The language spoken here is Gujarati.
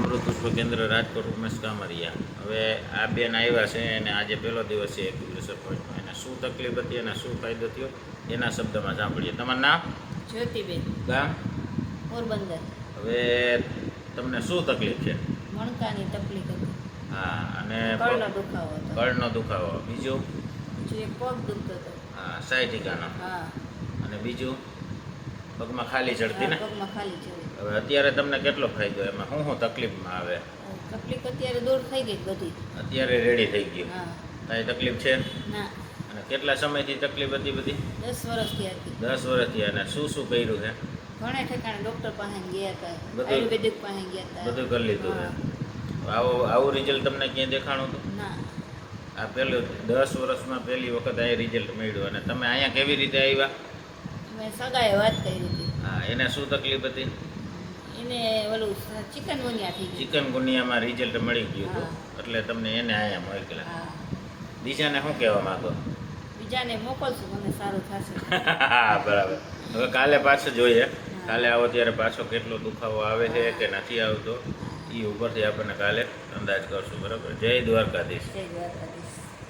અમૃત પુષ્પ કેન્દ્ર રાજકોટ ઉમેશ કામરિયા. હવે આ બેન આવ્યા છે અને આજે પહેલો દિવસ છે એક્યુપ્રેશર પોઈન્ટમાં. એને શું તકલીફ હતી અને શું ફાયદો થયો એના શબ્દમાં સાંભળીએ. તમારું નામ? જ્યોતિબેન, ગામ? પોરબંદર. હવે તમને શું તકલીફ છે? મણકાની તકલીફ હતી. હા, અને કળનો દુખાવો હતો. કળનો દુખાવો. બીજું? બીજું એક પગ દુખતો હતો. હા, સાયટિકાનો. હા. અને બીજું? પગમાં ખાલી ચડતી ને? પગમાં ખાલી ચડી. હવે અત્યારે તમને કેટલો ફાયદો? એમાં શું તકલીફમાં આવે? તકલીફ અત્યારે દૂર થઈ ગઈ બધી. અત્યારે રેડી થઈ ગયું? હા. કાંઈ તકલીફ છે? ના. અને કેટલા સમયથી તકલીફ હતી બધી? 10 વર્ષથી હતી. 10 વર્ષથી. અને શું શું કર્યું છે? ઘણા ઠેકાણે ડૉક્ટર પાસે ગયા હતા, બધું? આયુર્વેદિક પાસે ગયા હતા. બધું કરી લીધું છે. આવું રિઝલ્ટ તમને ક્યાંય દેખાણું હતું? ના. આ પહેલું 10 વર્ષમાં પહેલી વખત આ રિઝલ્ટ મળ્યું. અને તમે અહીંયા કેવી રીતે આવ્યા? મેં સગાએ વાત કરી હતી. હા, એને શું તકલીફ હતી? એને ઓલું ચિકનગુનિયા થઈ ગયું. ચિકનગુનિયામાં રિઝલ્ટ મળી ગયું હતું. હા. એટલે તમને એને અહીંયા મોકલ્યા. હા. બીજાને શું કહેવા માંગો? બીજાને મોકલશું, મને સારું થશે. હા, બરાબર. હવે કાલે પાછું જોઈએ. કાલે આવો ત્યારે પાછો કેટલો દુખાવો આવે છે કે નથી આવતો એ ઉપરથી આપણને કાલે અંદાજ કરશું. બરાબર. જય દ્વારકાધીશ. જય દ્વારકાધીશ.